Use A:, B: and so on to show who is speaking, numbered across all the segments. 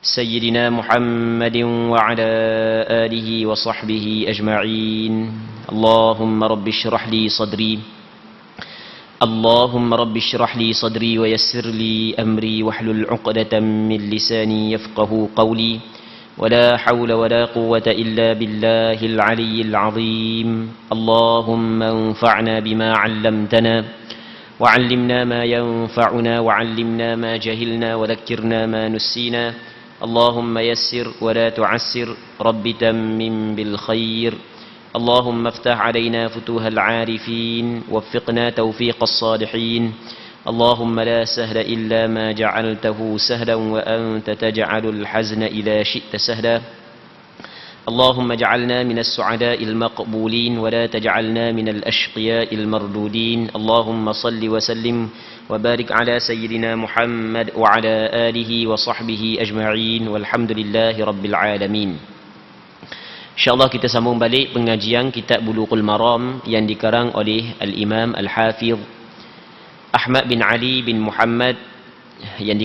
A: سيدنا محمد وعلى آله وصحبه أجمعين. اللهم رب اشرح لي صدري اللهم رب اشرح لي صدري ويسر لي أمري واحلل عقدة من لساني يفقه قولي ولا حول ولا قوة إلا بالله العلي العظيم. اللهم انفعنا بما علمتنا وعلمنا ما ينفعنا وعلمنا ما جهلنا وذكرنا ما نسينا. اللهم يسر ولا تعسر رب تمم بالخير. اللهم افتح علينا فتوح العارفين وفقنا توفيق الصالحين. اللهم لا سهل إلا ما جعلته سهلا وأنت تجعل الحزن إذا شئت سهلا. اللهم اجعلنا من السعداء المقبولين ولا تجعلنا من الأشقياء المردودين. اللهم صل وسلم وبارك على سيدنا محمد وعلى آله وصحبه أجمعين والحمد لله رب العالمين. InsyaAllah kita sambung balik pengajian kitab Bulughul Maram yang dikarang oleh Al-Imam Al-Hafidh Ahmad bin Ali bin Muhammad yang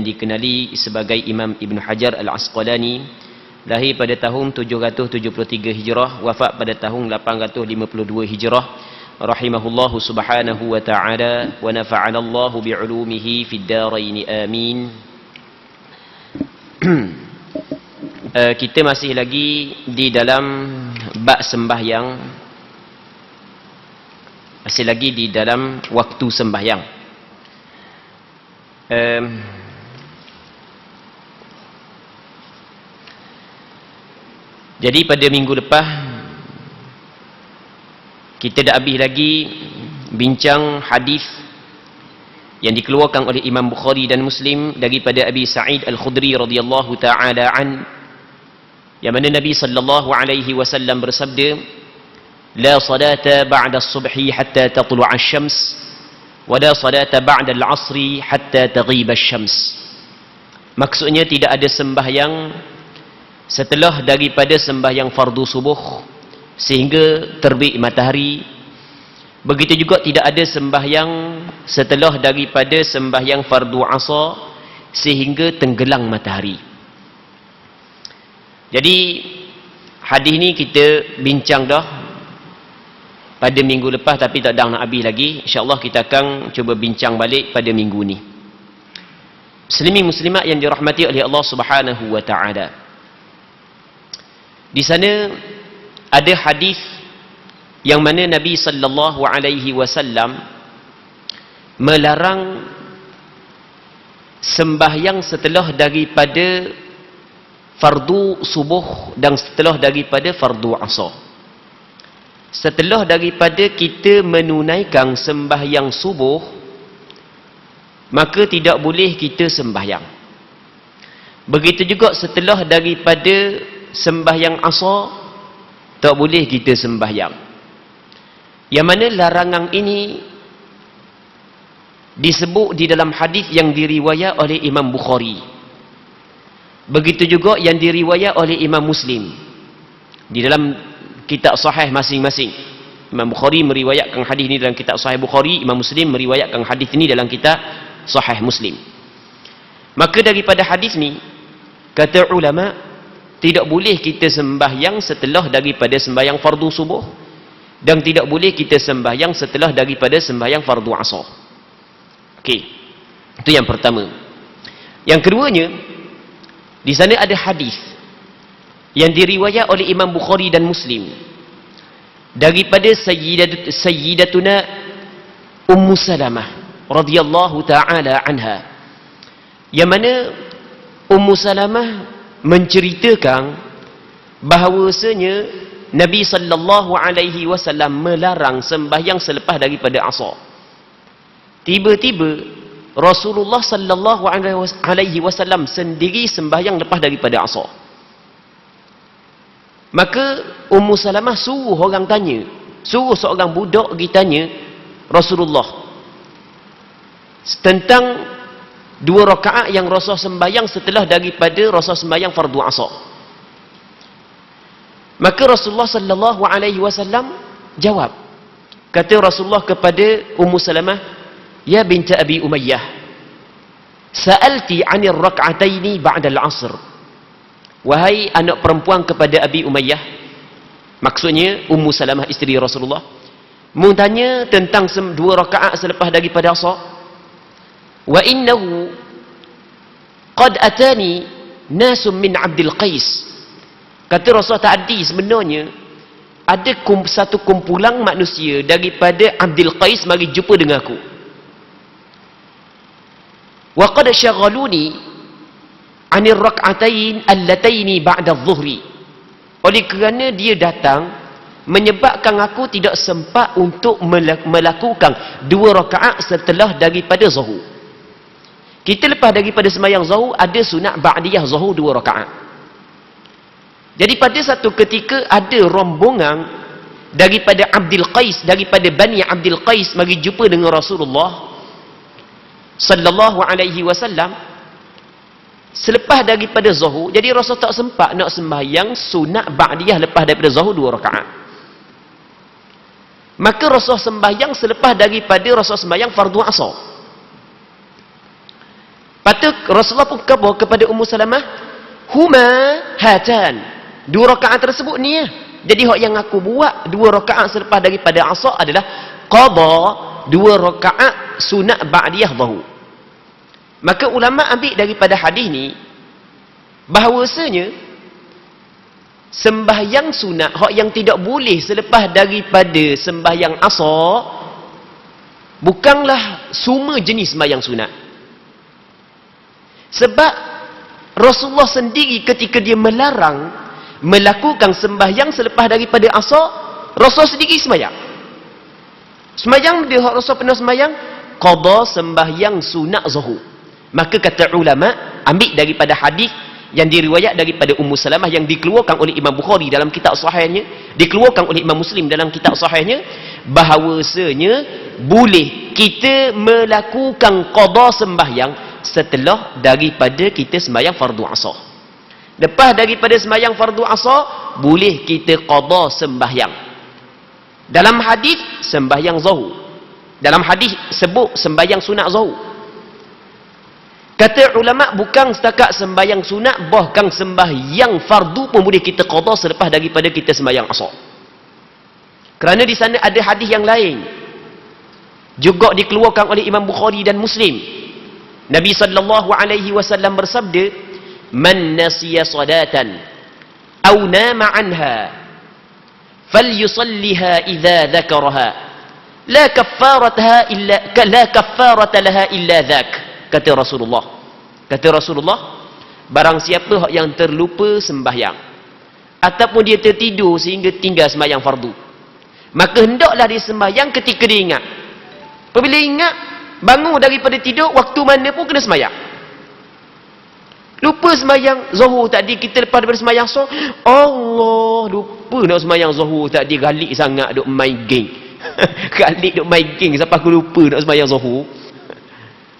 A: dikenali sebagai Imam Ibn Hajar Al-Asqalani. Lahir pada tahun 773 Hijrah, wafat pada tahun 852 Hijrah. Rahimahullahu subhanahu wa ta'ala wa nafa'ana Allahu bi'ulumihi fid darain amin. Kita masih lagi di dalam bab sembahyang, masih lagi di dalam waktu sembahyang. Jadi pada minggu lepas kita dah habis lagi bincang hadis yang dikeluarkan oleh Imam Bukhari dan Muslim daripada Abi Sa'id Al-Khudri radhiyallahu ta'ala an, yang mana Nabi sallallahu alaihi wasallam bersabda, la salata ba'da as-subhi hatta tatlu'a asy-syams wa la salata ba'da al-'asri hatta taghiba asy-syams. Maksudnya tidak ada sembahyang setelah daripada sembahyang fardu subuh sehingga terbit matahari. Begitu juga tidak ada sembahyang setelah daripada sembahyang fardu asar sehingga tenggelam matahari. Jadi hadis ni kita bincang dah pada minggu lepas, tapi tak ada nak habis lagi. InsyaAllah kita akan cuba bincang balik pada minggu ni. Muslimin muslimat yang dirahmati oleh Allah Subhanahu wa ta'ala, di sana ada hadis yang mana Nabi sallallahu alaihi wasallam melarang sembahyang setelah daripada fardu subuh dan setelah daripada fardu asar. Setelah daripada kita menunaikan sembahyang subuh, maka tidak boleh kita sembahyang. Begitu juga setelah daripada sembahyang asar, tak boleh kita sembahyang. Yang mana larangan ini disebut di dalam hadis yang diriwayat oleh Imam Bukhari. Begitu juga yang diriwayat oleh Imam Muslim di dalam kitab sahih masing-masing. Imam Bukhari meriwayatkan hadis ini dalam kitab sahih Bukhari, Imam Muslim meriwayatkan hadis ini dalam kitab sahih Muslim. Maka daripada hadis ni, kata ulama, tidak boleh kita sembahyang setelah daripada sembahyang fardu subuh dan tidak boleh kita sembahyang setelah daripada sembahyang fardu asar. Okey. Itu yang pertama. Yang keduanya, di sana ada hadis yang diriwayat oleh Imam Bukhari dan Muslim daripada Sayyidatuna Ummu Salamah radhiyallahu ta'ala anha, yang mana Ummu Salamah menceritakan bahawasanya Nabi sallallahu alaihi wasallam melarang sembahyang selepas daripada asar. Tiba-tiba Rasulullah sallallahu alaihi wasallam sendiri sembahyang lepas daripada asar. Maka Ummu Salamah suruh orang tanya, suruh seorang budak pergi tanya Rasulullah tentang 2 rakaat yang Rasul sembahyang setelah daripada Rasul sembahyang fardu asar. Maka Rasulullah sallallahu alaihi wasallam jawab, kata Rasulullah kepada Ummu Salamah, ya binti Abi Umayyah, Sa'alti 'anil rak'ataini ba'da al-'asr. Wahai anak perempuan kepada Abi Umayyah, maksudnya Ummu Salamah isteri Rasulullah, mu tanya tentang 2 rakaat selepas daripada asar. Wa innahu qad atani nasum min Abdul Qais. Kata Rasulullah tadi sebenarnya ada satu kumpulan manusia daripada Abdul Qais mari jumpa dengan aku. Wa qad syaghaluni 'anil rak'atain allataini ba'da adh-dhuhri. Oleh kerana dia datang menyebabkan aku tidak sempat untuk melakukan 2 rakaat setelah daripada zuhur. Kita lepas daripada sembahyang zuhur ada sunat ba'diyah zuhur 2 rakaat. Jadi pada satu ketika ada rombongan daripada Abdul Qais, daripada Bani Abdul Qais mari jumpa dengan Rasulullah sallallahu alaihi wasallam selepas daripada zuhur. Jadi Rasul tak sempat nak sembahyang sunat ba'diyah lepas daripada zuhur 2 rakaat. Maka Rasul sembahyang selepas daripada Rasul sembahyang fardu asar. Patut Rasulullah pun khabar kepada Ummu Salamah, huma hatan, 2 rakaat tersebut ni ya. Jadi hak yang aku buat 2 rakaat selepas daripada asar adalah qada 2 rakaat sunat ba'diyah zuhur. Maka ulama ambil daripada hadis ni bahawasanya sembahyang sunat hak yang tidak boleh selepas daripada sembahyang asar bukanlah semua jenis sembahyang sunat. Sebab Rasulullah sendiri ketika dia melarang melakukan sembahyang selepas daripada asar, Rasul sendiri sembahyang. Sembahyang dia Rasul pernah sembahyang qada sembahyang sunat zuhur. Maka kata ulama ambil daripada hadis yang diriwayat daripada Ummu Salamah yang dikeluarkan oleh Imam Bukhari dalam kitab sahihnya, dikeluarkan oleh Imam Muslim dalam kitab sahihnya, bahawasanya boleh kita melakukan qada sembahyang setelah daripada kita sembahyang fardu asar. Lepas daripada sembahyang fardu asar boleh kita qada sembahyang. Dalam hadis sembahyang zuhur, dalam hadis sebut sembahyang sunat zuhur. Kata ulama bukan setakat sembahyang sunat, bahkan sembahyang fardu pun boleh kita qada selepas daripada kita sembahyang asar. Kerana di sana ada hadis yang lain juga dikeluarkan oleh Imam Bukhari dan Muslim. Nabi sallallahu alaihi wasallam bersabda, "Man nasiya salatan aw nama anha falyusalliha idza dzakaraha la kaffarata laha illa dzak." Kata Rasulullah, barang siapa yang terlupa sembahyang ataupun dia tertidur sehingga tinggal sembahyang fardu, maka hendaklah dia sembahyang ketika dia ingat. Apabila ingat, bangun daripada tidur, waktu mana pun kena sembahyang. Lupa sembahyang zuhur tadi, kita lepas daripada sembahyang asar, Allah, lupa nak sembahyang zuhur tadi, galik sangat duk main game. Galik duk main game sampai aku lupa nak sembahyang zuhur.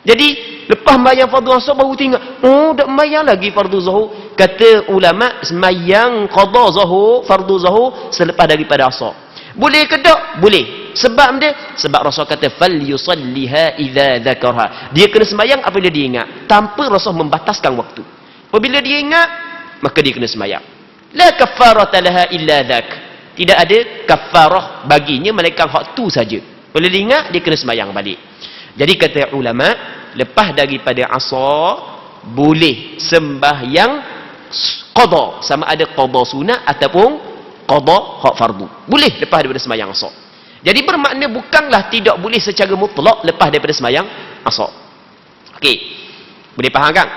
A: Jadi lepas sembahyang fardu asar baru tengok, oh dak sembahyang lagi fardu zuhur. Kata ulama, sembahyang qada zuhur, fardu zuhur selepas daripada asar. Boleh ke tak? Boleh. Sebab dia, sebab Rasul kata fal yusalliha idza dzakarha. Dia kena sembahyang apabila dia ingat, tanpa Rasul membataskan waktu. Apabila dia ingat, maka dia kena sembahyang. La kaffarata laha illa dzak. Tidak ada kafarah baginya melainkan hak tu saja. Bila dia ingat, dia kena sembahyang balik. Jadi kata ulama, lepas daripada asar boleh sembahyang qada, sama ada qada sunat ataupun qada hak fardu. Boleh lepas daripada sembahyang asar. Jadi bermakna bukanlah tidak boleh secara mutlak lepas daripada sembahyang asar. Okey. Boleh faham kan?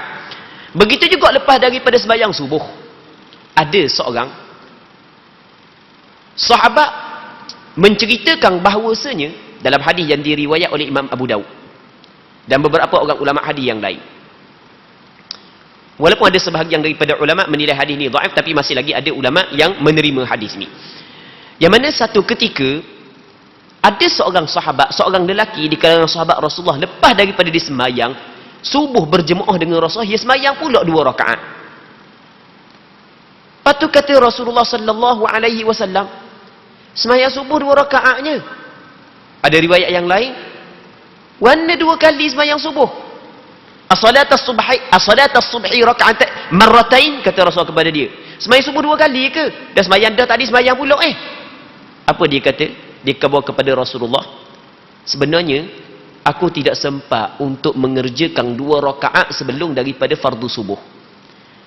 A: Begitu juga lepas daripada sembahyang subuh. Ada seorang sahabat menceritakan bahawasanya dalam hadis yang diriwayat oleh Imam Abu Daud dan beberapa orang ulama hadis yang lain. Walaupun ada sebahagian daripada ulama menilai hadis ni dhaif, tapi masih lagi ada ulama yang menerima hadis ni. Yang mana satu ketika ada seorang sahabat, seorang lelaki di kalangan sahabat Rasulullah, lepas daripada dia sembahyang subuh berjemaah dengan Rasulullah, dia sembahyang pula 2 rakaat. Patu kata Rasulullah sallallahu alaihi wasallam, sembahyang subuh 2 rakaatnya. Ada riwayat yang lain, mana 2 kali sembahyang subuh?
B: as-subhi raka'at marratain, kata Rasul kepada dia. Sembahyang subuh 2 kali ke? Dah sembahyang dah, tadi sembahyang pula Apa dia kata? Dia khabar kepada Rasulullah, sebenarnya aku tidak sempat untuk mengerjakan 2 rakaat sebelum daripada fardu subuh.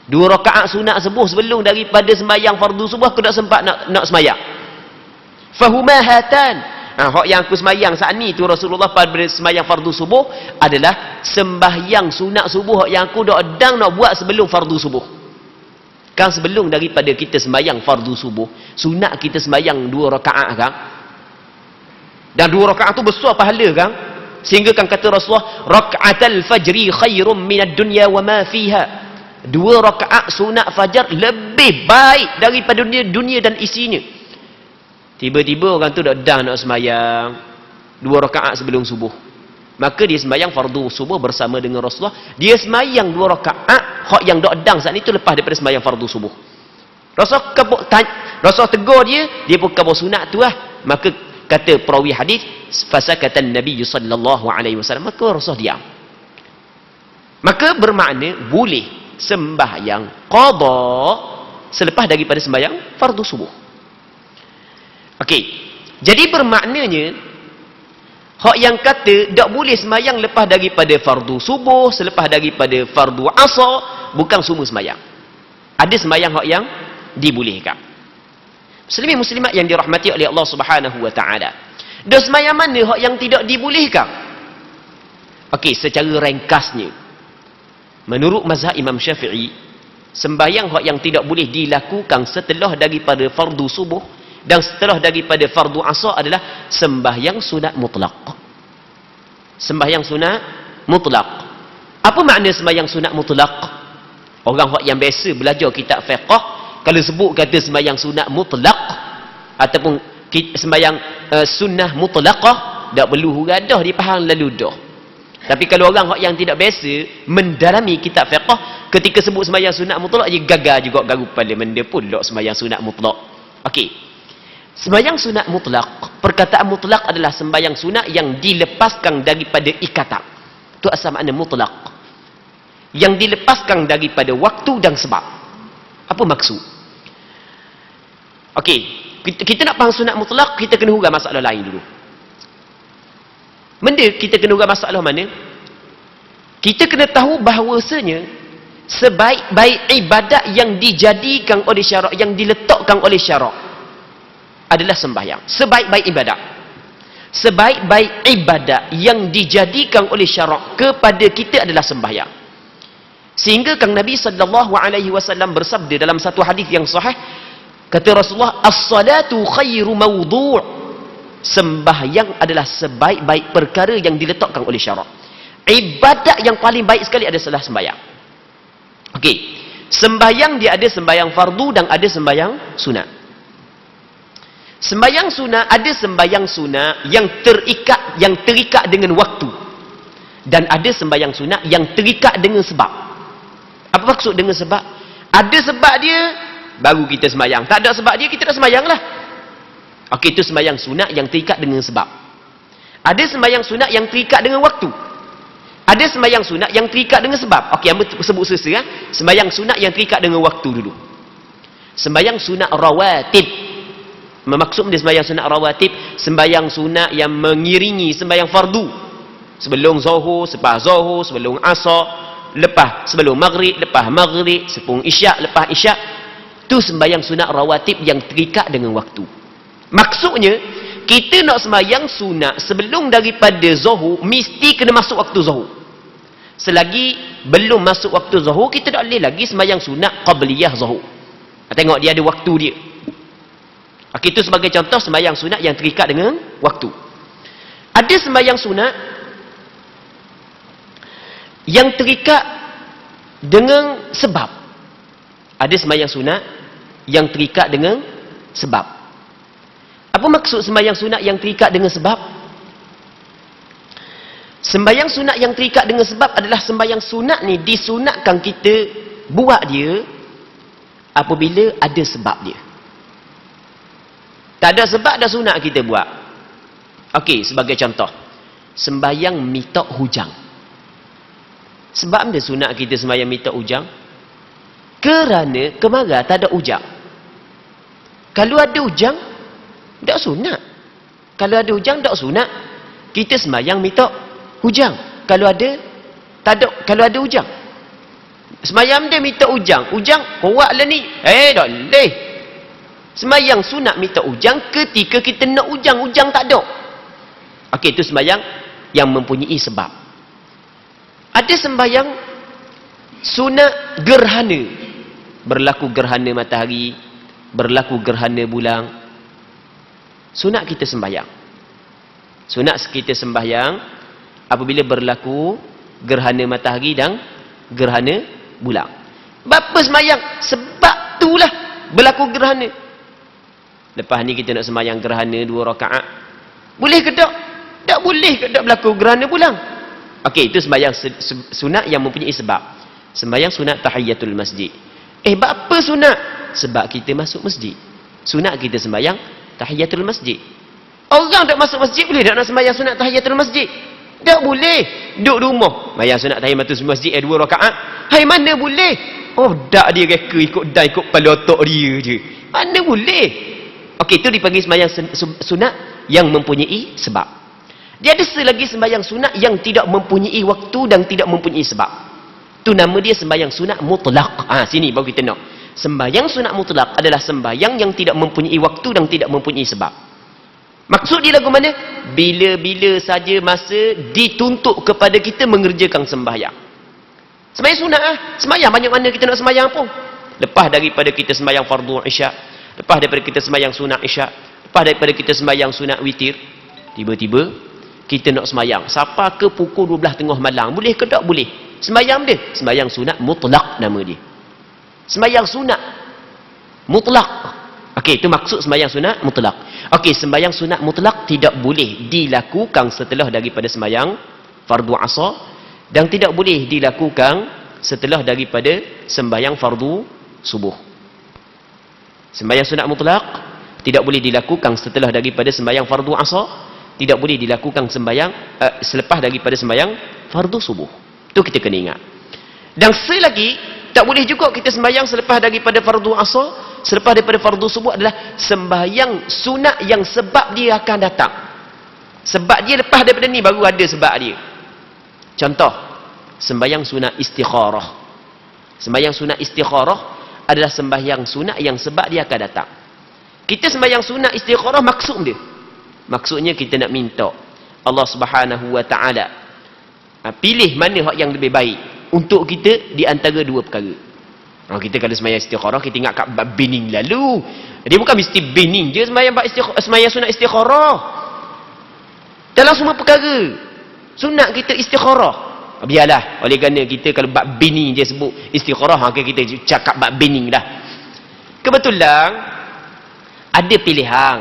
B: 2 rakaat sunat subuh sebelum daripada sembahyang fardu subuh aku tak sempat nak sembahyang. Fahuma hatan. Hak yang aku sembahyang saat ni tu Rasulullah pada sembahyang fardu subuh adalah sembahyang sunat subuh hak yang aku dak edang nak buat sebelum fardu subuh. Kan sebelum daripada kita sembahyang fardu subuh, sunat kita sembahyang 2 rakaat kan. Dan 2 rakaat tu besar pahala kan. Sehingga kan kata Rasulullah, raka'atul fajri khairum minad dunya wa ma fiha. 2 rakaat sunat fajar lebih baik daripada dunia dan isinya. Tiba-tiba orang tu dah nak sembahyang 2 rakaat sebelum subuh. Maka dia sembahyang fardu subuh bersama dengan Rasulullah. Dia sembahyang 2 rakaat hak yang dak dang saat itu lepas daripada sembahyang fardu subuh. Rasul tegur dia pun khabar sunat tu lah. Maka kata perawi hadis, fasakatan Nabi sallallahu alaihi wasallam, maka Rasul diam. Maka bermakna boleh sembahyang qada selepas daripada sembahyang fardu subuh. Okey. Jadi bermaknanya hak yang kata tak boleh sembahyang lepas daripada fardu subuh, selepas daripada fardu asar, bukan semua sembahyang. Ada sembahyang hak yang dibolehkan. Muslimin muslimat yang dirahmati oleh Allah Subhanahu wa taala. Dan sembahyang mana hak yang tidak dibolehkan? Okey, secara ringkasnya, menurut mazhab Imam Syafi'i, sembahyang hak yang tidak boleh dilakukan setelah daripada fardu subuh dan setelah daripada fardu asar adalah sembahyang sunat mutlak. Sembahyang sunat mutlak. Apa makna sembahyang sunat mutlak? Orang yang biasa belajar kitab fiqh, kalau sebut kata sembahyang sunat mutlak ataupun sembahyang sunnah mutlaqah, tak perlu huradah, dia faham lalu dah. Tapi kalau orang yang tidak biasa mendalami kitab fiqh, ketika sebut sembahyang sunat mutlak, dia gagal juga garu kepala, benda pula sembahyang sunat mutlak. Okey. Sembahyang sunat mutlak, perkataan mutlak adalah sembahyang sunat yang dilepaskan daripada ikatan. Itu asal makna mutlak. Yang dilepaskan daripada waktu dan sebab. Apa maksud? Okey, kita nak faham sunat mutlak, kita kena huraikan masalah lain dulu. Benda kita kena huraikan masalah mana? Kita kena tahu bahawasanya sebaik-baik ibadat yang dijadikan oleh syarak, yang diletakkan oleh syarak adalah sembahyang. Sebaik-baik ibadat. Sebaik-baik ibadat yang dijadikan oleh syarak kepada kita adalah sembahyang. Sehingga Kang Nabi sallallahu alaihi wasallam bersabda dalam satu hadis yang sahih, kata Rasulullah, as-salatu khairu mawdu'. Sembahyang adalah sebaik-baik perkara yang diletakkan oleh syarak. Ibadat yang paling baik sekali adalah sembahyang. Okey. Sembahyang dia ada sembahyang fardu dan ada sembahyang sunat. Sembahyang sunat, ada sembahyang sunat yang terikat dengan waktu. Dan ada sembahyang sunat yang terikat dengan sebab. Apa maksud dengan sebab? Ada sebab dia, baru kita sembahyang. Tak ada sebab dia, kita tak sembahyang lah. Okey, itu sembahyang sunat yang terikat dengan sebab. Ada sembahyang sunat yang terikat dengan waktu. Ada sembahyang sunat yang terikat dengan sebab. Okey, hamba sebut selesa. Sembahyang sunat yang terikat dengan waktu dulu. Sembahyang sunat rawatib. Maksud dia sembahyang sunat rawatib, sembahyang sunat yang mengiringi sembahyang fardu. Sebelum zuhur, selepas zuhur, sebelum asar, sebelum maghrib, lepas maghrib, sebelum isyak, lepas isyak. Itu sembahyang sunat rawatib yang terikat dengan waktu. Maksudnya, kita nak sembahyang sunat sebelum daripada zuhur, mesti kena masuk waktu zuhur. Selagi belum masuk waktu zuhur, kita tak boleh lagi sembahyang sunat qabliyah zuhur. Tengok dia ada waktu dia. Okay, itu sebagai contoh sembahyang sunat yang terikat dengan waktu. Ada sembahyang sunat yang terikat dengan sebab. Ada sembahyang sunat yang terikat dengan sebab. Apa maksud sembahyang sunat yang terikat dengan sebab? Sembahyang sunat yang terikat dengan sebab adalah sembahyang sunat ni disunatkan kita buat dia apabila ada sebab dia. Tak ada sebab dah sunat kita buat. Okey, sebagai contoh, sembahyang mitok hujang. Sebab dia sunat kita sembahyang minta ujang? Kerana kemara tak ada ujang. Kalau ada ujang, tak sunat. Kalau ada ujang, tak sunat. Kita sembahyang minta ujang. Kalau ada, tak ada. Kalau ada ujang, sembahyang dia minta ujang. Ujang, kuatlah ni. Tak boleh. Sembahyang sunat minta ujang ketika kita nak ujang. Ujang tak ada. Okey, itu sembahyang yang mempunyai sebab. Ada sembahyang sunat gerhana. Berlaku gerhana matahari, berlaku gerhana bulan. Sunat kita sembahyang. Sunat kita sembahyang apabila berlaku gerhana matahari dan gerhana bulan. Bapa sembahyang? Sebab itulah berlaku gerhana. Lepas ni kita nak sembahyang gerhana 2 rakaat. Boleh ke tak? Tak boleh ke tak berlaku gerhana bulan? Okey, itu sembahyang sunat yang mempunyai sebab. Sembahyang sunat tahiyatul masjid. Apa sunat? Sebab kita masuk masjid. Sunat kita sembahyang tahiyatul masjid. Orang tak masuk masjid boleh tak nak sembahyang sunat tahiyatul masjid? Tak boleh. Duduk rumah sembahyang sunat tahiyatul masjid 2 rakaat. Hai, mana boleh? Tak dia reka ikut dan ikut kepala otak dia je. Mana boleh? Okey, itu dipanggil sembahyang sunat yang mempunyai sebab. Dia ada selagi sembahyang sunat yang tidak mempunyai waktu dan tidak mempunyai sebab. Itu nama dia sembahyang sunat mutlak. Sini baru kita nak. Sembahyang sunat mutlak adalah sembahyang yang tidak mempunyai waktu dan tidak mempunyai sebab. Maksud dia lagu mana? Bila-bila saja masa dituntut kepada kita mengerjakan sembahyang. Sembahyang sunat sembahyang banyak mana kita nak sembahyang pun. Lepas daripada kita sembahyang fardu isyak, lepas daripada kita sembahyang sunat isyak, lepas daripada kita sembahyang sunat witir, tiba-tiba kita nak sembahyang sampai ke pukul 12 tengah malam. Boleh ke tak? Boleh. Sembahyang dia sembahyang sunat mutlak nama dia. Sembahyang sunat mutlak. Okey, itu maksud sembahyang sunat mutlak. Okey, sembahyang sunat mutlak tidak boleh dilakukan setelah daripada sembahyang fardu asar dan tidak boleh dilakukan setelah daripada sembahyang fardu subuh. Sembahyang sunat mutlak tidak boleh dilakukan setelah daripada sembahyang fardu asar, tidak boleh dilakukan sembahyang selepas daripada sembahyang fardu subuh. Itu kita kena ingat. Dan selagi tak boleh juga kita sembahyang selepas daripada fardu asar, selepas daripada fardu subuh adalah sembahyang sunat yang sebab dia akan datang. Sebab dia lepas daripada ni baru ada sebab dia. Contoh, sembahyang sunat istikharah. Sembahyang sunat istikharah adalah sembahyang sunat yang sebab dia akan datang. Kita sembahyang sunat istikharah maksud dia. Maksudnya kita nak minta Allah Subhanahu wa taala pilih mana hak yang lebih baik untuk kita di antara 2 perkara. Kita kalau sembahyang istikharah kita ingat kat bab bening lalu. Dia bukan mesti bening je sembahyang sunat istikharah. Dalam semua perkara sunat kita istikharah. Biarlah oleh kerana kita kalau bab bening je sebut istikharah, kita cakap bab bening dah. Kebetulan ada pilihan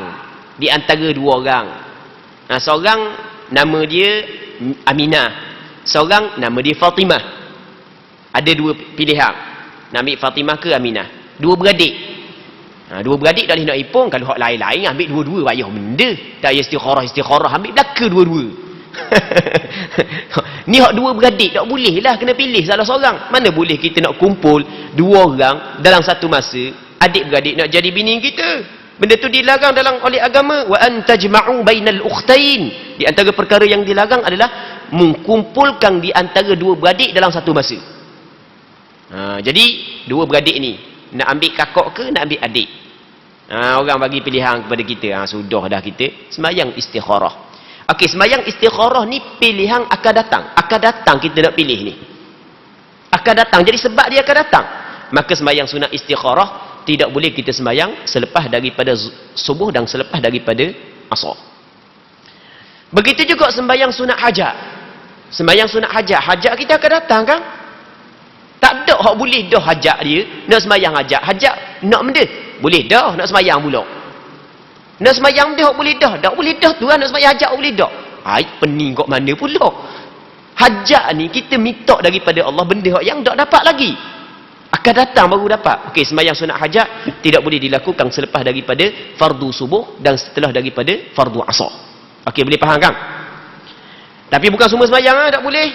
B: di antara 2 orang. Seorang nama dia Aminah, seorang nama dia Fatimah. Ada 2 pilihan, nak ambil Fatimah ke Aminah. 2 beradik. 2 beradik tak boleh nak ipung. Kalau hak lain-lain ambil 2-2 payah benda. Tak payah istikharah ambil belaka 2-2. Ni hak 2 beradik tak boleh lah, kena pilih salah seorang. Mana boleh kita nak kumpul 2 orang dalam satu masa, adik beradik nak jadi bini kita. Benda tu dilarang dalam oleh agama. Wa antajma'u bainal ukhtain. Di antara perkara yang dilarang adalah mengkumpulkan di antara 2 beradik dalam satu masa. Jadi 2 beradik ni nak ambil kakak ke nak ambil adik? Orang bagi pilihan kepada kita. Sudah dah kita sembahyang istikharah. Okey, sembahyang istikharah ni pilihan akan datang. Akan datang kita nak pilih ni. Akan datang. Jadi sebab dia akan datang. Maka sembahyang sunat istikharah tidak boleh kita sembahyang selepas daripada subuh dan selepas daripada asar. Begitu juga sembahyang sunat hajat. Sembahyang sunat hajat, hajat kita akan datang kan? Tak ada hak boleh dah hajat dia, nak sembahyang hajat. Hajat nak benda, boleh dah nak sembahyang pula. Nak sembahyang dia hak boleh dah, tak boleh dah tu nak sembahyang hajat boleh dah. Pening kok mana pula? Hajat ni kita minta daripada Allah benda hak yang tak dapat lagi. Akan datang baru dapat. Okey, sembahyang sunat hajat tidak boleh dilakukan selepas daripada fardu subuh dan setelah daripada fardu asar. Okey, boleh faham kan? Tapi bukan semua sembahyang tak boleh.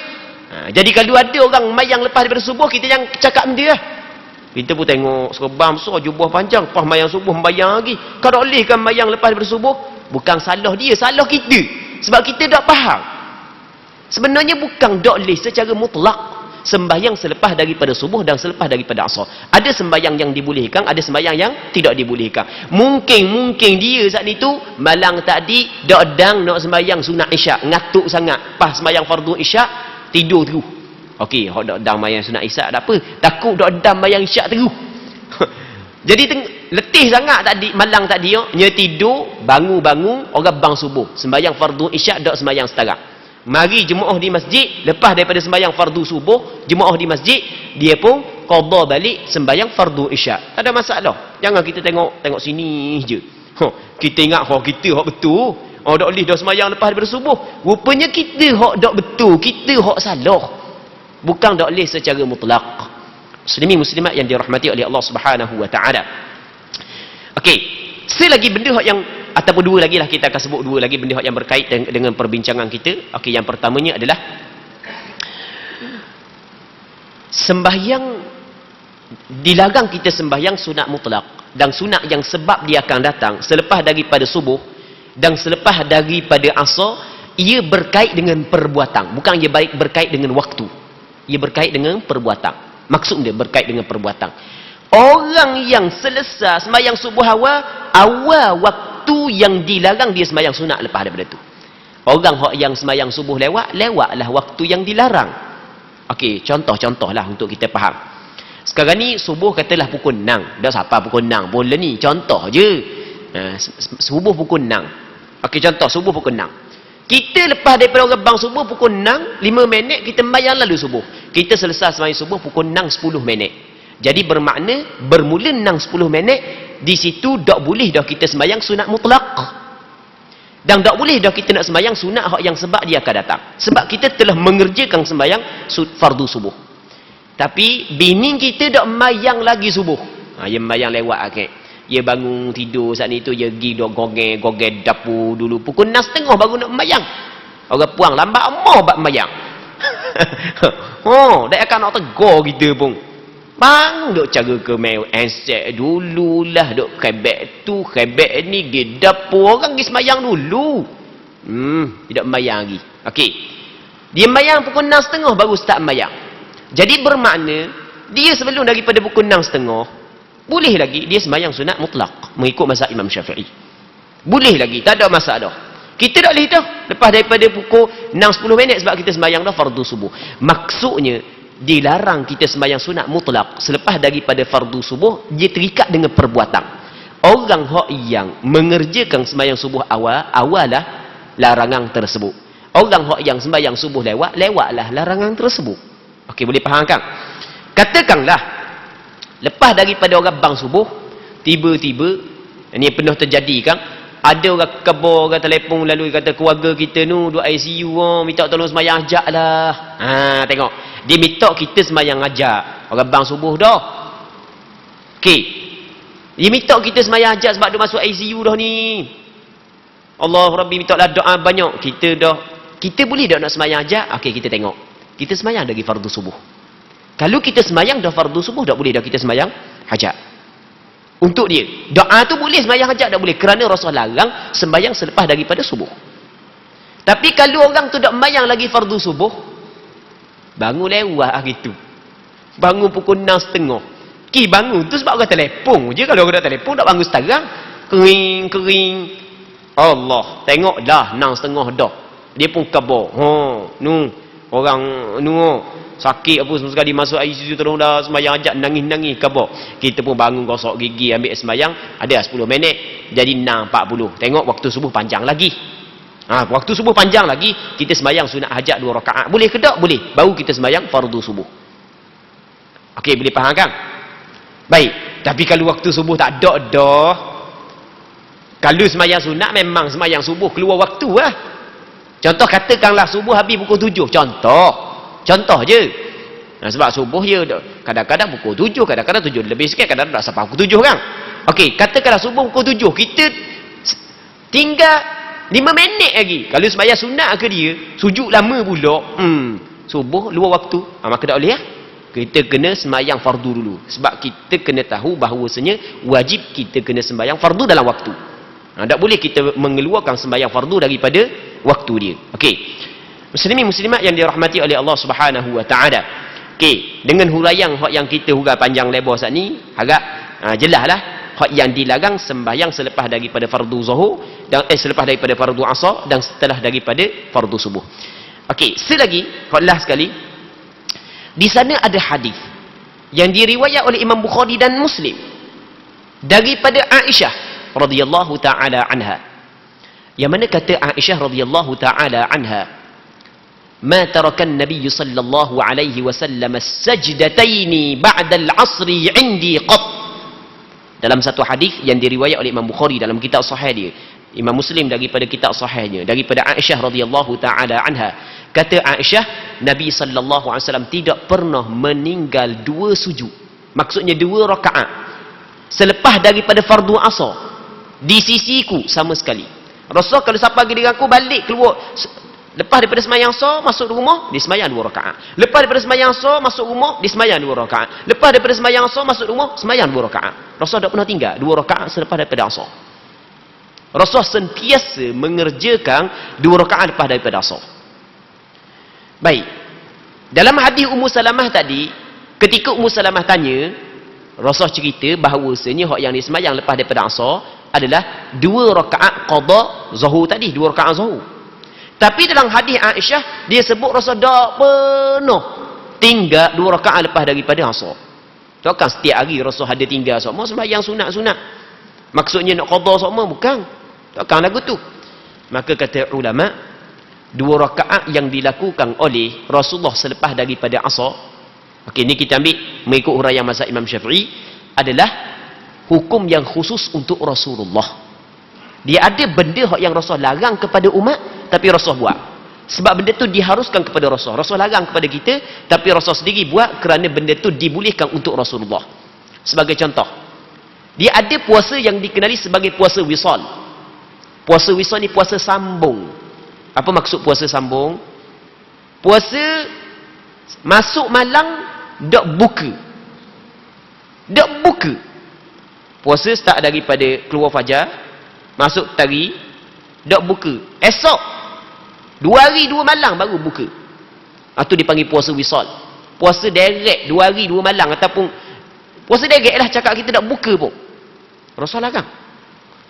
B: Jadi kalau ada orang mayang lepas daripada subuh, kita jangan cakap benda lah. Kita pun tengok serban besar, jubah panjang, lepas mayang subuh membayang lagi. Kalau boleh kan mayang lepas daripada subuh, bukan salah dia, salah kita. Sebab kita tak faham. Sebenarnya bukan tak boleh secara mutlak sembahyang selepas daripada subuh dan selepas daripada asar. Ada sembahyang yang dibolehkan, ada sembahyang yang tidak dibolehkan. Mungkin dia saat itu malang tadi dak dang nak sembahyang sunat isyak, ngatuk sangat. Pas sembahyang fardu isyak tidur terus. Okey, hok dak dang sembahyang sunat isyak tak apa. Takut dak dang sembahyang isyak terus. Jadi letih sangat tadi malang tadi nya tidur, bangun orang bang subuh. Sembahyang fardu isyak dak sembahyang setara. Mari jemaah di masjid, lepas daripada sembahyang fardu subuh, jemaah di masjid, dia pun qada balik sembahyang fardu isyak. Tak ada masalah. Jangan kita tengok sini je. Kita ingat kita hak betul. Tak boleh dah sembahyang lepas daripada subuh. Rupanya kita hak tak betul, kita hak salah. Bukan tak boleh secara mutlak. Muslimin muslimat yang dirahmati oleh Allah Subhanahu wa taala. Okey, selagi benda hak yang ataupun dua lagi lah, kita akan sebut dua lagi benda yang berkait dengan perbincangan kita. Okey, yang pertamanya adalah sembahyang, dilarang kita sembahyang sunat mutlak dan sunat yang sebab dia akan datang selepas daripada subuh dan selepas daripada asar. Ia berkait dengan perbuatan, bukan ia berkait dengan waktu. Ia berkait dengan perbuatan. Maksud dia berkait dengan perbuatan. Orang yang selesai sembahyang subuh awal waktu yang dilarang, dia sembahyang sunat lepas daripada itu. Orang yang sembahyang subuh lewatlah waktu yang dilarang. Okey, contoh-contohlah untuk kita faham. Sekarang ni subuh katalah pukul 6. Dah siapa pukul 6 boleh ni, contoh je. Subuh pukul 6. Okey, contoh subuh pukul 6. Kita lepas daripada orang bang subuh pukul 6, 5 minit kita sembahyang lalu subuh. Kita selesai sembahyang subuh pukul 6, 10 minit. Jadi bermakna bermula 6-10 minit di situ tak boleh dah kita sembahyang sunat mutlak. Dan tak boleh dah kita nak sembahyang sunat hak yang sebab dia akan datang. Sebab kita telah mengerjakan sembahyang fardu subuh. Tapi bini kita tak sembahyang lagi subuh. Dia sembahyang lewat akhir. Dia bangun tidur saat itu, dia pergi dok gogeng dapur dulu pukul 6.30 baru nak sembahyang. Orang puang lambat amah bab sembahyang. Dak akan nak tegur kita pun. Bang, duk cara ke main handset dululah, duk kebek tu, kebek ni, dia dapur orang pergi sembahyang dulu. Tidak sembahyang lagi. Okey. Dia sembahyang pukul 6.30 baru start sembahyang. Jadi bermakna dia sebelum daripada pukul 6.30 boleh lagi dia sembahyang sunat mutlak mengikut mazhab Imam Syafi'i. Boleh lagi, tak ada masalah. Kita tak boleh dah lepas daripada pukul 6-10 minit sebab kita sembahyang dah fardu subuh. Maksudnya dilarang kita sembahyang sunat mutlak selepas daripada fardu subuh, dia terikat dengan perbuatan. Orang yang mengerjakan sembahyang subuh awalah larangan tersebut. Orang yang sembahyang subuh lewatlah larangan tersebut. Okey, boleh faham kan? Katakanlah lepas daripada orang bang subuh, tiba-tiba ini pernah terjadi kan, ada orang kebor, orang telefon lalu kata keluarga kita ni duduk ICU, minta tolong sembahyang ajak lah. Tengok, dia minta kita sembahyang ajak orang bang subuh dah. Okey, dia minta kita sembahyang ajak sebab dia masuk ICU dah ni. Allah Rabbi, minta lah doa banyak. Kita boleh dah nak sembahyang ajak. Okey, kita tengok, kita sembahyang dari fardu subuh. Kalau kita sembahyang dah fardu subuh, tak boleh dah kita sembahyang hajat. Untuk dia, doa tu boleh, sembahyang hajat tak boleh, kerana Rasulullah larang sembahyang selepas daripada subuh. Tapi kalau orang tu tak sembahyang lagi fardu subuh, bangun lewat hari tu, bangun pukul 6.30. Bangun tu sebab orang telefon je. Kalau orang tak telefon, tak bangun sekarang. Kering Allah, tengok dah 6.30 dah, dia pun kabar, orang sakit apa semua sekali, masuk ICU, tolong dah sembahyang ajak, nangis khabar. Kita pun bangun, gosok gigi, ambil sembahyang, ada 10 minit jadi 6.40. Tengok waktu subuh panjang lagi. Waktu subuh panjang lagi, kita sembahyang sunat hajat 2 rakaat. Boleh ke tak? Boleh. Baru kita sembahyang fardu subuh. Okey, boleh faham kan? Baik. Tapi kalau waktu subuh tak ada dah. Kalau sembahyang sunat memang sembahyang subuh keluar waktu lah. Contoh katakanlah subuh habis pukul 7. Contoh je. Sebab subuh je kadang-kadang pukul 7, kadang-kadang 7 lebih sikit, kadang-kadang tak sampai pukul 7 kan. Okey, katakanlah subuh pukul 7, kita tinggal 5 minit lagi. Kalau sembahyang sunat ke dia, sujud lama pula. subuh luar waktu, maka tak boleh kita kena sembahyang fardu dulu, sebab kita kena tahu bahawasanya wajib kita kena sembahyang fardu dalam waktu. Tak boleh kita mengeluarkan sembahyang fardu daripada waktu dia. Okey, muslimin muslimat yang dirahmati oleh Allah Subhanahu wa taala. Okey, dengan huraian hak yang kita hurai panjang lebar saat ni agak jelaslah hak yang dilarang sembahyang selepas daripada fardu zuhur dan selepas daripada fardu asar dan setelah daripada fardu subuh. Okey, selagi hak last sekali, di sana ada hadis yang diriwayat oleh Imam Bukhari dan Muslim daripada Aisyah radhiyallahu taala anha, yang mana kata Aisyah radhiyallahu taala anha, ma tarakan Nabi sallallahu alaihi wasallam as-sajdataini ba'da al-'asri 'indi qat. Dalam satu hadis yang diriwayat oleh Imam Bukhari dalam kitab sahih dia, Imam Muslim daripada kitab sahihnya daripada Aisyah radhiyallahu taala anha, kata Aisyah, Nabi sallallahu alaihi wasallam tidak pernah meninggal dua sujud, maksudnya dua rakaat selepas daripada fardu asar di sisiku sama sekali. Rasul kalau siapa pergi dengan aku balik keluar lepas daripada sembahyang asar masuk rumah dia sembahyang dua rakaat, lepas daripada sembahyang asar masuk rumah dia sembahyang dua rakaat, lepas daripada sembahyang asar masuk rumah sembahyang dua rakaat. Rasul tak pernah tinggal dua rakaat selepas daripada asar. Rasul sentiasa mengerjakan dua rakaat lepas daripada asar. Baik, dalam hadis Ummu Salamah tadi, ketika Ummu Salamah tanya, Rasul cerita bahawasanya hak yang disembahyang lepas daripada asar adalah dua rakaat qada zuhur tadi, dua rakaat zuhur. Tapi dalam hadis Aisyah dia sebut Rasul tak pernah tinggal dua rakaat lepas daripada asar. Takkan setiap hari Rasul ada tinggal semua sembahyang sunat-sunat, maksudnya nak qada semua, bukan. Takkan lagu tu. Maka kata ulama, dua rakaat yang dilakukan oleh Rasulullah selepas daripada asar, okey, ni kita ambil mengikut huraian mazhab Imam Syafi'i, adalah hukum yang khusus untuk Rasulullah. Dia ada benda yang Rasul larang kepada umat tapi Rasul buat, sebab benda tu diharuskan kepada Rasul. Rasul larang kepada kita tapi Rasul sendiri buat kerana benda tu dibolehkan untuk Rasulullah. Sebagai contoh, dia ada puasa yang dikenali sebagai puasa wisal. Puasa wisal ni puasa sambung. Apa maksud puasa sambung? Puasa masuk malam dak buka. Dak buka. Puasa start daripada keluar fajar, masuk tari, dak buka. Esok 2 hari 2 malam baru buka. Itu dipanggil puasa wisal. Puasa direct 2 hari 2 malam, ataupun puasa direct lah cakap kita dak buka pun. Rasul larang.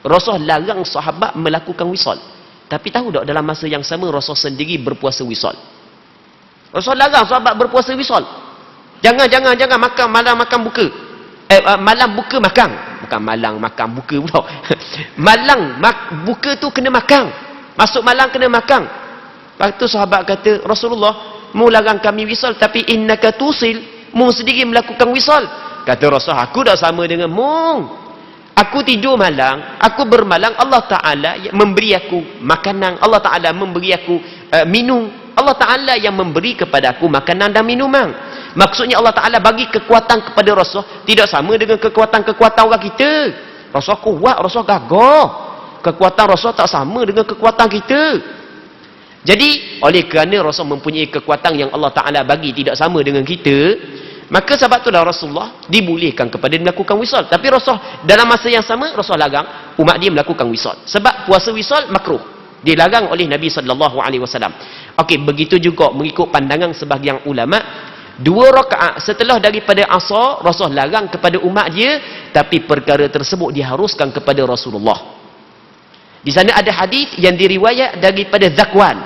B: Rasul larang sahabat melakukan wisal. Tapi tahu tak, dalam masa yang sama Rasul sendiri berpuasa wisal. Rasul larang sahabat berpuasa wisal. Jangan makan malam, makan buka. Malam buka makan. Bukan malam makan buka pula. Malam buka tu kena makan. Masuk malam kena makan. Lepas tu sahabat kata, Rasulullah, mu larang kami wisal, tapi innaka tusil, mu sendiri melakukan wisal. Kata Rasul, aku dah sama dengan mu. Aku tidur malam, aku bermalam, Allah Ta'ala memberi aku makanan, Allah Ta'ala memberi aku minum, Allah Ta'ala yang memberi kepada aku makanan dan minuman. Maksudnya Allah Ta'ala bagi kekuatan kepada Rasul tidak sama dengan kekuatan-kekuatan orang kita. Rasul kuat, Rasul gagah. Kekuatan Rasul tak sama dengan kekuatan kita. Jadi oleh kerana Rasul mempunyai kekuatan yang Allah Ta'ala bagi tidak sama dengan kita, maka sebab itulah Rasulullah dibolehkan kepada melakukan wisal. Tapi Rasul dalam masa yang sama Rasul larang umat dia melakukan wisal. Sebab puasa wisal makruh, dilarang oleh Nabi sallallahu alaihi wasallam. Okey, begitu juga mengikut pandangan sebahagian ulama, 2 rakaat setelah daripada asar Rasul larang kepada umat dia, tapi perkara tersebut diharuskan kepada Rasulullah. Di sana ada hadis yang diriwayat daripada Zakwan.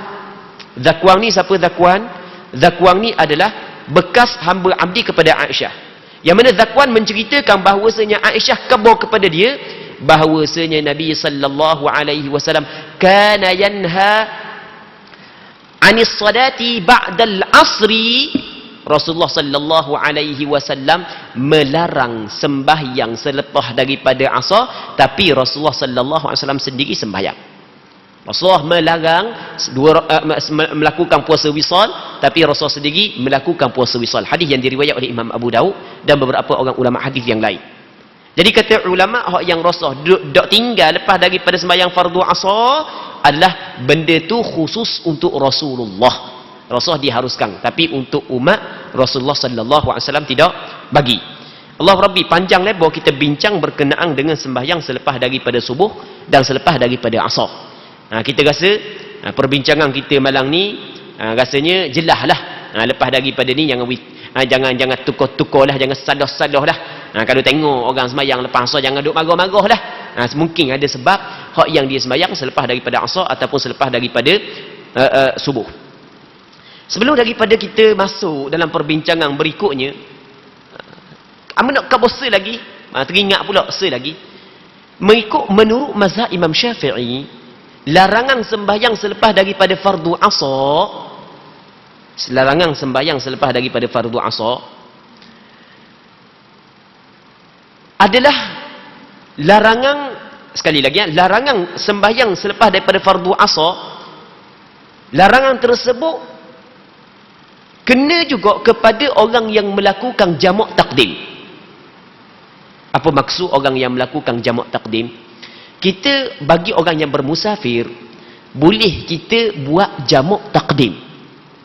B: Zakwan ni siapa Zakwan? Zakwan ni adalah bekas hamba abdi kepada Aisyah. Yang mana Zakwan menceritakan bahawasanya Aisyah khabar kepada dia bahawasanya Nabi sallallahu alaihi wasallam kana yanha anis salati ba'dal asri. Rasulullah sallallahu alaihi wasallam melarang sembahyang selepas daripada asar, tapi Rasulullah sallallahu alaihi wasallam sendiri sembahyang. Rasulullah melarang melakukan puasa wisal, tapi Rasul sendiri melakukan puasa wisal. Hadis yang diriwayat oleh Imam Abu Daud dan beberapa orang ulama hadis yang lain. Jadi kata ulama, hak yang Rasul dok tinggal lepas daripada sembahyang fardu asar adalah benda tu khusus untuk Rasulullah. Rasulullah diharuskan, tapi untuk umat Rasulullah sallallahu alaihi wasallam tidak bagi. Allah Rabbi, panjang lebar kita bincang berkenaan dengan sembahyang selepas daripada subuh dan selepas daripada asar. Kita rasa perbincangan kita malam ni rasanya jelas lah. Lepas daripada ni jangan tukar-tukar lah, jangan salah-salah lah. Kalau tengok orang sembahyang lepas asar jangan duk marah-marah lah. Mungkin ada sebab hak yang dia sembahyang selepas daripada asar ataupun selepas daripada subuh. Sebelum daripada kita masuk dalam perbincangan berikutnya, nak kabosa lagi, teringat pula lagi, menurut mazhab Imam Syafi'i, larangan sembahyang selepas daripada fardu asar, larangan sembahyang selepas daripada fardu asar adalah larangan, sekali lagi larangan sembahyang selepas daripada fardu asar. Larangan tersebut kena juga kepada orang yang melakukan jamak takdim. Apa maksud orang yang melakukan jamak takdim? Kita bagi orang yang bermusafir, boleh kita buat jamak takdim.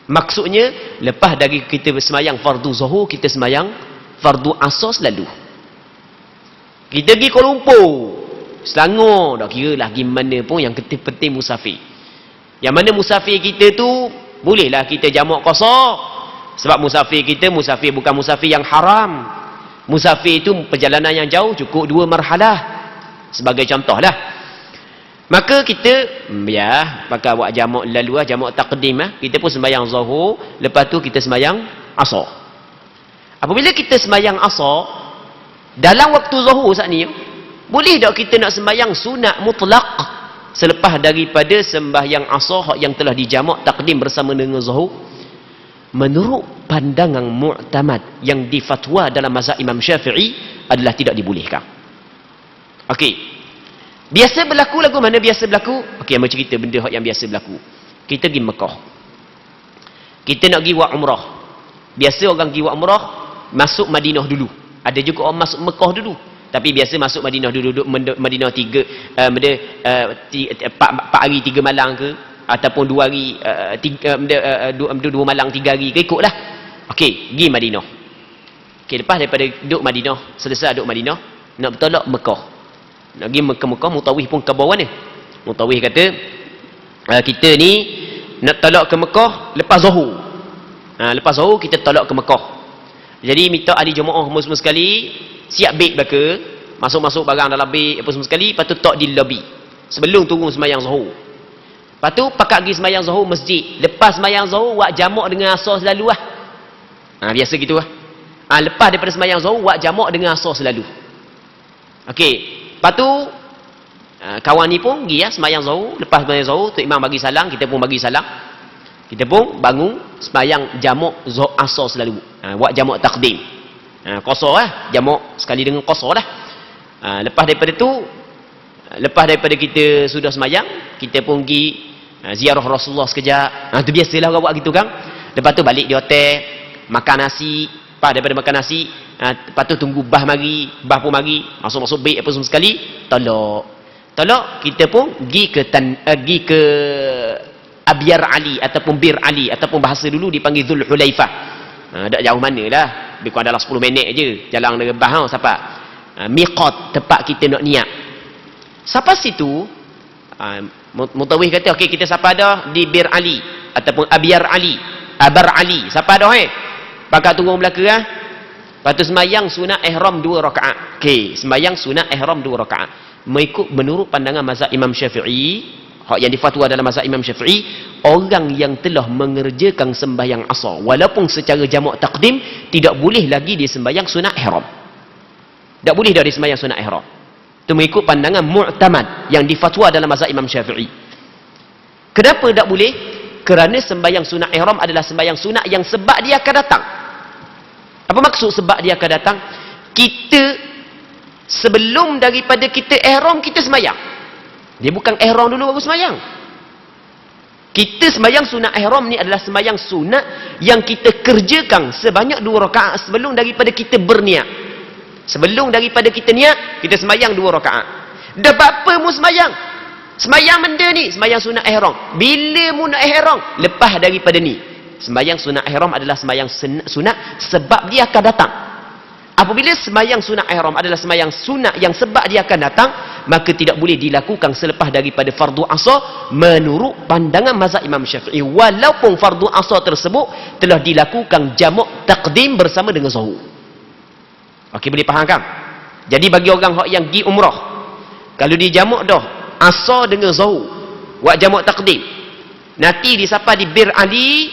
B: Maksudnya, lepas dari kita bersemayang fardu zuhur, kita semayang fardu asar selalu. Kita pergi Kuala Lumpur, Selangor, dah kira lah gimana pun, yang penting musafir. Yang mana musafir kita tu, bolehlah kita jamak qasar. Sebab musafir kita, musafir bukan musafir yang haram. Musafir itu perjalanan yang jauh, cukup 2 marhalah. Sebagai contoh lah. Maka kita, pakai buat jamak lalu lah, jamak takdim lah. Kita pun sembahyang zuhur, lepas tu kita sembahyang asar. Apabila kita sembahyang asar, dalam waktu zuhur saat ni, boleh tak kita nak sembahyang sunat mutlak selepas daripada sembahyang asar yang telah dijamak takdim bersama dengan zuhur? Menurut pandangan mu'tamad yang difatwa dalam mazhab Imam Syafi'i adalah tidak dibolehkan. Okey. Biasa berlaku lagu mana biasa berlaku? Okey, mau cerita benda yang biasa berlaku. Kita pergi Mekah. Kita nak pergi buat umrah. Biasa orang pergi buat umrah masuk Madinah dulu. Ada juga orang masuk Mekah dulu. Tapi biasa masuk Madinah dulu, duduk Madinah 4 hari 3 malam ke, ataupun 2 hari 2 malam 3 hari ke, ikutlah. Okey, pergi Madinah. Okey, lepas daripada duduk Madinah, selesai duduk Madinah, nak bertolak Mekah. Nak pergi Mekah, Mutawif pun ke bawah ni. Mutawif kata, kita ni nak tolak ke Mekah lepas Zuhur. Lepas Zuhur kita tolak ke Mekah. Jadi minta ahli jemaah semua sekali siap beg belaka, masuk-masuk barang dalam beg apa semua sekali, lepas tu tok di lobby sebelum turun sembahyang Zuhur. Lepas tu pakat pergi sembahyang Zuhur masjid. Lepas sembahyang Zuhur buat jamak dengan asar selalu lah. Biasa gitu lah. Lepas daripada sembahyang Zuhur buat jamak dengan asar selalu. Okey. Lepas tu kawan ni pun pergi sembahyang Zuhur. Lepas sembahyang Zuhur, Tok Imam bagi salam, kita pun bagi salam. Kita pun bangun sembahyang jamak asar selalu. Buat jamak takdim. Qasar lah, jamak sekali dengan qasar lah. Lepas daripada tu, lepas daripada kita sudah sembahyang, kita pun pergi ziarah Rasulullah sekejap. Tu biasalah orang buat gitu kan. Lepas tu balik di hotel, makan nasi. Lepas daripada makan nasi, lepas tu tunggu bah mari, bah pun mari, masuk-masuk beg apa semua sekali, tolak kita pun pergi ke Abyar Ali ataupun Bir Ali, ataupun bahasa dulu dipanggil Dhul Hulaifah. Tak jauh mana lah, lebih kurang dalam 10 minit je jalan dari bah sampai miqat, tempat kita nak niat. Sampai situ Mutawih kata, okey, kita siapa dah di Bir Ali ataupun Abyar Ali, Abar Ali, siapa dah pakat turun belaka lah. Lepas tu sembahyang sunat ihram 2 rakaat. Okey, sembahyang sunat ihram 2 rakaat. Mengikut menurut pandangan mazhab Imam Syafi'i, hak yang difatwa dalam mazhab Imam Syafi'i, orang yang telah mengerjakan sembahyang asar walaupun secara jamak takdim, tidak boleh lagi dia sembahyang sunat ihram. Tak boleh dah dia sembahyang sunat ihram. Itu mengikut pandangan mu'tamad yang difatwa dalam mazhab Imam Syafi'i. Kenapa tak boleh? Kerana sembahyang sunat ihram adalah sembahyang sunat yang sebab dia akan datang. Apa maksud sebab dia akan datang? Kita sebelum daripada kita ihram, kita sembahyang. Dia bukan ihram dulu baru sembahyang. Kita sembahyang sunat ihram ni adalah sembahyang sunat yang kita kerjakan sebanyak 2 rakaat sebelum daripada kita berniat. Sebelum daripada kita niat, kita sembahyang 2 rakaat. Dah apa mu sembahyang? Sembahyang benda ni, sembahyang sunat ihram. Bila mu nak ihram? Lepas daripada ni. sembahyang sunat ihram adalah sembahyang sunat sebab dia akan datang. Apabila sembahyang sunat ihram adalah sembahyang sunat yang sebab dia akan datang, maka tidak boleh dilakukan selepas daripada fardu asar menurut pandangan mazhab Imam Syafi'i, walaupun fardu asar tersebut telah dilakukan jamak taqdim bersama dengan zuhur. Okey, boleh faham kan? Jadi bagi orang yang pergi umrah, kalau dia jamak dah asar dengan zuhur, buat jamak taqdim, nanti disapa di Bir Ali,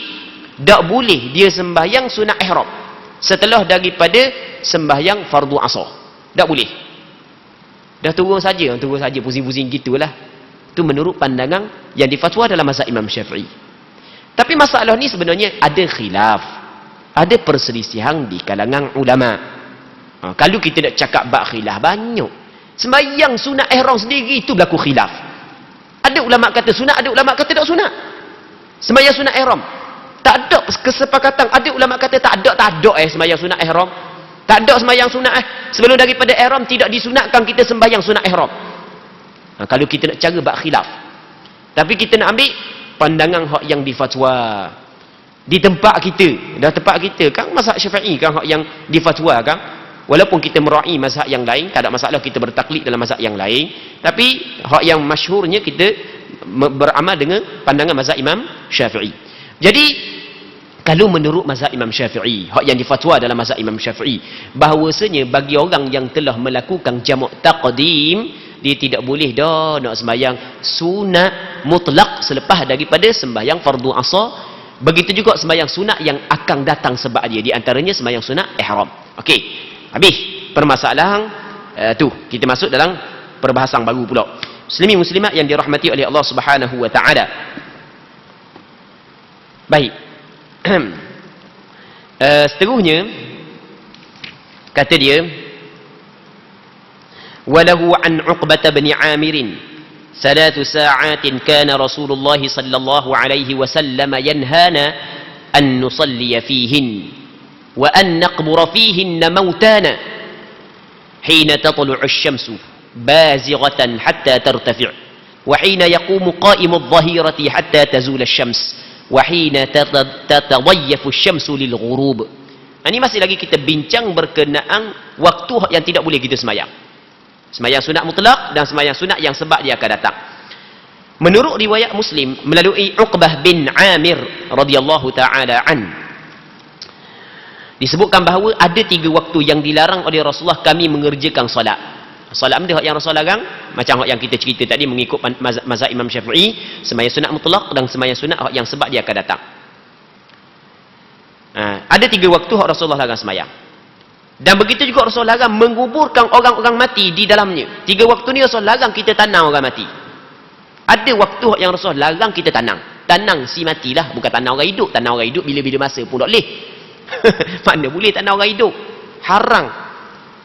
B: tak boleh dia sembahyang sunat ihram setelah daripada sembahyang fardu asar. Tak boleh. Dah turun saja pusing-pusing gitulah. Itu menurut pandangan yang difatwa dalam mazhab Imam Syafi'i. Tapi masalah ni sebenarnya ada khilaf, ada perselisihan di kalangan ulama. Kalau kita nak cakap bab khilaf, banyak. Sembahyang sunat ihram sendiri itu berlaku khilaf. Ada ulama kata sunat, ada ulama kata tak sunat. Sembahyang sunat ihram tak ada kesepakatan. Ada ulama kata tak ada sembahyang sunat ihram. Tak ada sembahyang sunat sebelum daripada ihram tidak disunatkan kita sembahyang sunat ihram. Kalau kita nak cara bab khilaf. Tapi kita nak ambil pandangan hak yang difatwa di tempat kita. Dah tempat kita kan mazhab Syafi'i kan hak yang difatwa kan. Walaupun kita meraih mazhab yang lain, tak ada masalah kita bertaklid dalam mazhab yang lain, tapi hak yang masyhurnya kita beramal dengan pandangan mazhab Imam Syafi'i. Jadi kalau menurut mazhab Imam Syafi'i, hak yang difatwa dalam mazhab Imam Syafi'i, bahawasanya bagi orang yang telah melakukan jamak taqdim, dia tidak boleh dah nak sembahyang sunat mutlak selepas daripada sembahyang fardu asar. Begitu juga sembahyang sunat yang akan datang sebab dia, di antaranya sembahyang sunat ihram. Okey, habis permasalahan tu, kita masuk dalam perbahasan baru pula. Muslimin muslimat yang dirahmati oleh Allah Subhanahu wa taala. Baik. Seterusnya kata dia, walahu an Uqbah bin Amir 3 sa'at kana Rasulullah sallallahu alaihi wasallam yanhana an nusalli fihin wa an naqbura fihin mautana hina tatlu'u asy-syamsu bazighatan hatta tartafi' wa hina yaqumu qa'imu adh-dhahirati hatta tazula asy-syams wa hina tatadayyafu asy-syamsu lil ghurub. Ini masih lagi kita bincang berkenaan waktu yang tidak boleh kita sembahyang. Sembahyang sunat mutlak dan sembahyang sunat yang sebab dia akan datang. Menurut riwayat Muslim melalui Uqbah bin Amir radhiyallahu taala an, disebutkan bahawa ada 3 waktu yang dilarang oleh Rasulullah kami mengerjakan solat. Solat benda yang Rasul larang, macam yang kita cerita tadi mengikut mazhab Imam Syafi'i, sembahyang sunat mutlak dan sembahyang sunat yang sebab dia akan datang. Ada 3 waktu Rasulullah larang sembahyang. Dan begitu juga Rasul larang menguburkan orang-orang mati di dalamnya. 3 waktu ni Rasul larang kita tanam orang mati. Ada waktu yang Rasul larang kita tanam. Tanam si matilah, bukan tanam orang hidup. Tanam orang hidup bila-bila masa pun tak boleh. Mana boleh tanam orang hidup? Haram.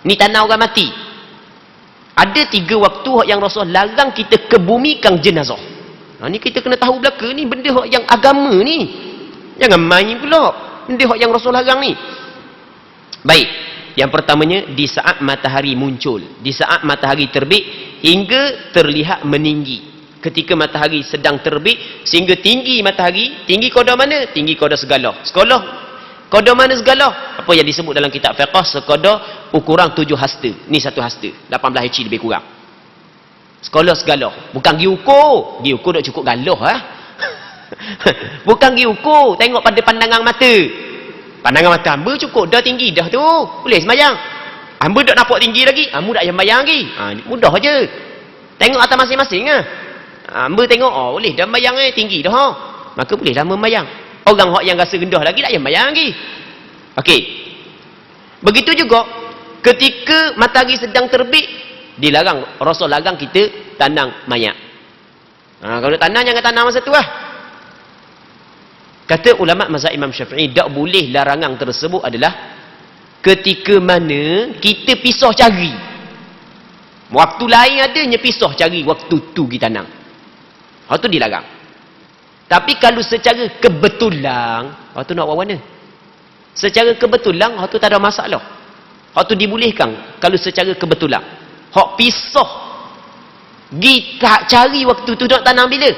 B: Ni tanam orang mati. Ada 3 waktu yang Rasul larang kita kebumikan jenazah. Ni kita kena tahu belaka ni benda yang agama ni. Jangan main pula benda yang Rasul larang ni. Baik, yang pertamanya di saat matahari muncul, di saat matahari terbit hingga terlihat meninggi. Ketika matahari sedang terbit sehingga tinggi matahari, tinggi qada mana? Tinggi qada segala. Qada mana segala? Apa yang disebut dalam kitab fiqh, sekada ukuran 7 hasta. Ni 1 hasta, 18 inci lebih kurang. Skala segala. Bukan gi ukur. Gi ukur tak cukup galuh Bukan gi ukur, tengok pada pandangan mata. Pandangan mata hamba cukup dah tinggi dah tu. Boleh sembahyang. Hamba tak nampak tinggi lagi, hamba tak payah sembahyang lagi. Mudah je. Tengok atas masing-masing hamba tengok boleh dah sembahyang tinggi dah maka boleh dah sembahyang. Orang yang rasa rendah lagi tak payah sembahyang lagi. Okey. Begitu juga ketika matahari sedang terbit, dilarang, Rasul larang kita tanam mayat. Kalau tanam jangan tanam masa tu Kata ulama mazhab Imam Syafi'i, tak boleh larangan tersebut adalah ketika mana kita pisah cari. Waktu lain adanya pisah cari, waktu tu kita tanam. Waktu dilarang. Tapi kalau secara kebetulan, waktu nak buat mana? Secara kebetulan, waktu tak ada masalah. Waktu dibolehkan kalau secara kebetulan. Hak pisah gi tak cari waktu tu nak tanam bila?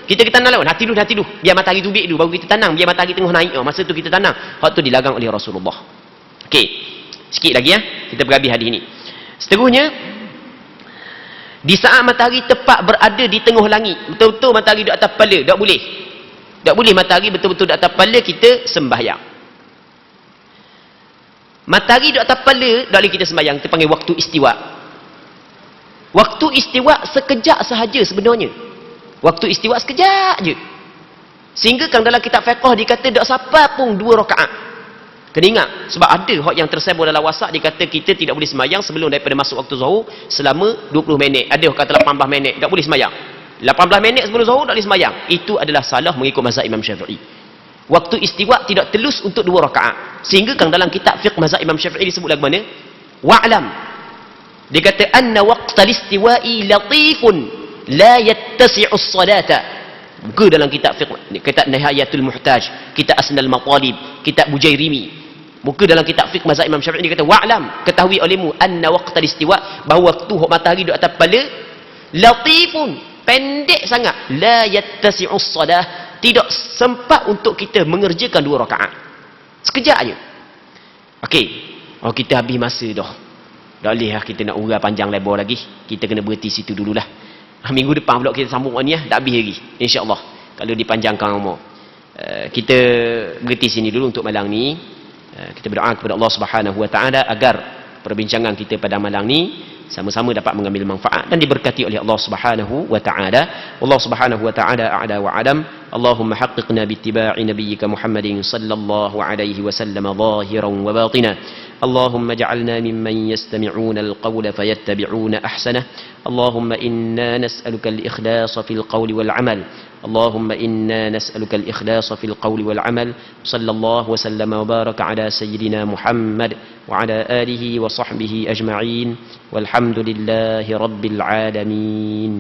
B: kita tanam lawan, hati dulu, biar matahari terbit dulu, baru kita tanam, biar matahari tengah naik, masa tu kita tanam. Hak tu dilarang oleh Rasulullah. Okey, sikit lagi ya, kita berhabis hadis ini. Seterusnya, di saat matahari tepat berada di tengah langit, betul-betul matahari di atas kepala, tak boleh. Tak boleh matahari betul-betul di atas kepala kita sembahyang. Matahari di atas kepala, tak boleh kita sembahyang, kita panggil waktu istiwa. Waktu istiwa sekejap sahaja sebenarnya. Waktu istiwa sekejap je. Sehingga kan dalam kitab fiqh dikata tak sampai pun 2 rakaat. Kena ingat, sebab ada hak yang tersebar dalam WhatsApp dikata kita tidak boleh sembahyang sebelum daripada masuk waktu zuhur selama 20 minit. Ada hak kata 18 minit, tak boleh sembahyang. 18 minit sebelum zuhur tak boleh sembahyang. Itu adalah salah mengikut mazhab Imam Syafi'i. Waktu istiwa tidak telus untuk 2 rakaat. Sehingga kan dalam kitab fiqh mazhab Imam Syafi'i disebut lagu mana? Wa'lam. Dia kata anna waqtal istiwa'i latifun la yattasi'u as-salata. Buku dalam kitab fiqh, kitab Nihayatul Muhtaj, kitab Asnal Matalib, kitab Bujairimi. Buku dalam kitab fiqh mazhab Imam Syafi'i dia kata wa'lam, ketahui olehmu anna waqtal istiwa, bahawa waktu matahari di atas kepala latifun, pendek sangat, la yattasi'u as-salah, tidak sempat untuk kita mengerjakan 2 rakaat. Sekejap aja. Okey. Oh, kita habis masa dah. Tak boleh lah kita nak urang panjang lebar lagi. Kita kena berhenti situ dululah. Minggu depan pula kita sambung ni tak habis lagi. InsyaAllah. Kalau dipanjangkan umur. Kita berhenti sini dulu untuk malam ni. Kita berdoa kepada Allah Subhanahu Wa Taala agar perbincangan kita pada malam ni sama-sama dapat mengambil manfaat dan diberkati oleh Allah Subhanahu Wa Taala. Allah Subhanahu Wa Taala a'la wa a'lam. Allahumma haqqiqna bittiba'i nabiyyika Muhammadin sallallahu alaihi wasallam zahiran wa batina. اللهم اجعلنا ممن يستمعون القول فيتبعون أحسنه. اللهم إنا نسألك الإخلاص في القول والعمل. اللهم إنا نسألك الإخلاص في القول والعمل. صلى الله وسلم وبارك على سيدنا محمد وعلى آله وصحبه أجمعين والحمد لله رب العالمين.